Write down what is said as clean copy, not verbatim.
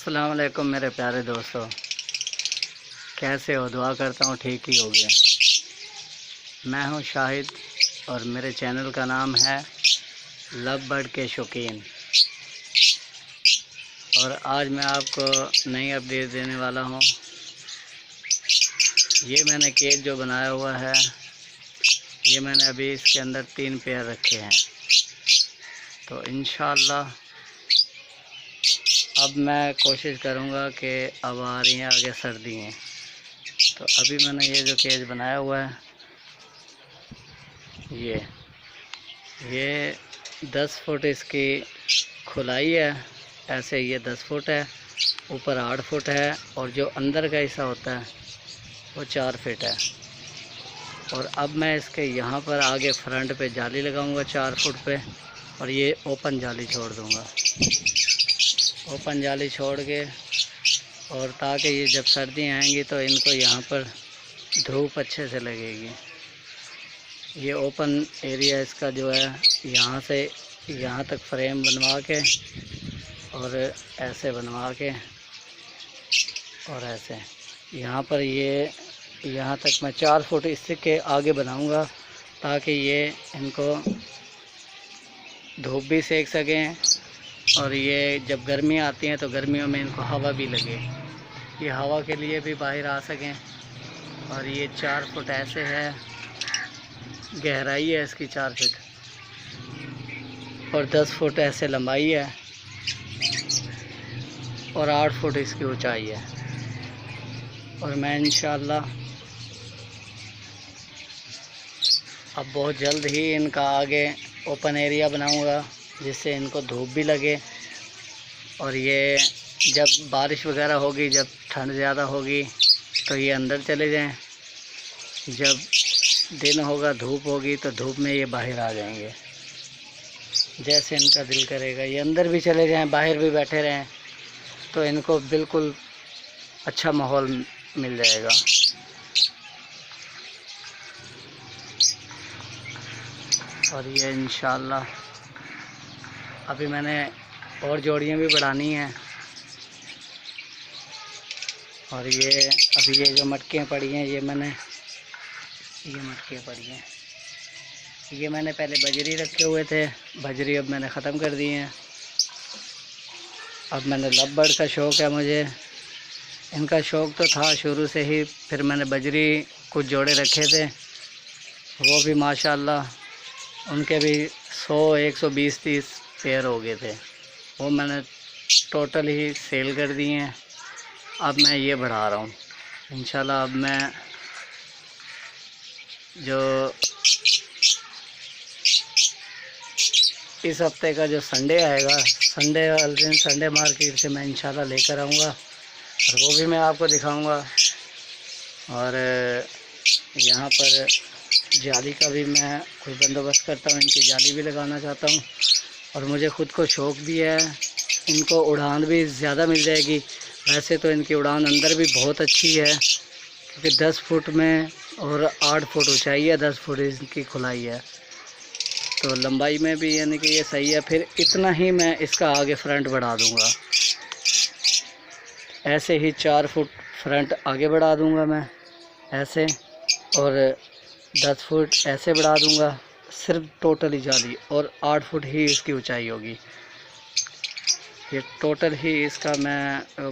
अस्सलाम वालेकुम मेरे प्यारे दोस्तों, कैसे हो? दुआ करता हूँ ठीक ही हो गया। मैं हूँ शाहिद और मेरे चैनल का नाम है लव बर्ड के शौकीन। और आज मैं आपको नई अपडेट देने वाला हूँ। ये मैंने केज जो बनाया हुआ है, ये मैंने अभी इसके अंदर 3 पेयर रखे हैं। तो इंशाअल्लाह अब मैं कोशिश करूँगा कि अब आ रही हैं आगे सर्दियाँ। तो अभी मैंने ये जो केज बनाया हुआ है, ये 10 फुट इसकी खुलाई है। ऐसे ये 10 फुट है, ऊपर 8 फुट है और जो अंदर का हिस्सा होता है वो 4 फीट है। और अब मैं इसके यहाँ पर आगे फ्रंट पे जाली लगाऊंगा 4 फुट पे, और ये ओपन जाली छोड़ दूंगा। ओपन जाली छोड़ के, और ताकि ये जब सर्दी आएंगी तो इनको यहाँ पर धूप अच्छे से लगेगी। ये ओपन एरिया इसका जो है, यहाँ से यहाँ तक फ्रेम बनवा के और ऐसे बनवा के और ऐसे यहाँ पर ये यहाँ तक मैं 4 फुट इसके आगे बनाऊंगा, ताकि ये इनको धूप भी सेक सकें और ये जब गर्मी आती हैं तो गर्मियों में इनको हवा भी लगे, ये हवा के लिए भी बाहर आ सकें। और ये 4 फुट ऐसे है, गहराई है इसकी 4 फीट और 10 फुट ऐसे लंबाई है और 8 फुट इसकी ऊंचाई है। और मैं इंशाअल्लाह अब बहुत जल्द ही इनका आगे ओपन एरिया बनाऊंगा, जिससे इनको धूप भी लगे। और ये जब बारिश वगैरह होगी, जब ठंड ज़्यादा होगी तो ये अंदर चले जाएं, जब दिन होगा धूप होगी तो धूप में ये बाहर आ जाएंगे। जैसे इनका दिल करेगा ये अंदर भी चले जाएं, बाहर भी बैठे रहें, तो इनको बिल्कुल अच्छा माहौल मिल जाएगा। और ये इंशाअल्लाह अभी मैंने और जोड़ियाँ भी बढ़ानी हैं। और ये अभी ये जो मटकियाँ पड़ी हैं, ये मटकियाँ पड़ी हैं, ये मैंने पहले बजरी रखे हुए थे, बजरी अब मैंने ख़त्म कर दी हैं। अब मैंने लव बर्ड का शौक़ है मुझे, इनका शौक़ तो था शुरू से ही। फिर मैंने बजरी कुछ जोड़े रखे थे, वो भी माशाअल्लाह उनके भी 100, 120, 30 पेयर हो गए थे। वो मैंने टोटल ही सेल कर दिए हैं। अब मैं ये बढ़ा रहा हूँ इंशाल्लाह। अब मैं जो इस हफ्ते का जो संडे आएगा, संडे वाले दिन संडे मार्केट से मैं इंशाल्लाह लेकर आऊँगा, और वो भी मैं आपको दिखाऊंगा। और यहाँ पर जाली का भी मैं कोई बंदोबस्त करता हूँ, इनकी जाली भी लगाना चाहता हूँ। और मुझे ख़ुद को शौक़ भी है, इनको उड़ान भी ज़्यादा मिल जाएगी। वैसे तो इनकी उड़ान अंदर भी बहुत अच्छी है, क्योंकि 10 फुट में और 8 फुट ऊंचाई है, 10 फुट इनकी खुलाई है, तो लंबाई में भी यानी कि ये सही है। फिर इतना ही मैं इसका आगे फ्रंट बढ़ा दूँगा, ऐसे ही 4 फुट फ्रंट आगे बढ़ा दूँगा मैं ऐसे, और 10 फुट ऐसे बढ़ा दूँगा, सिर्फ टोटली जाली। और 8 फुट ही इसकी ऊंचाई होगी। ये टोटल ही इसका मैं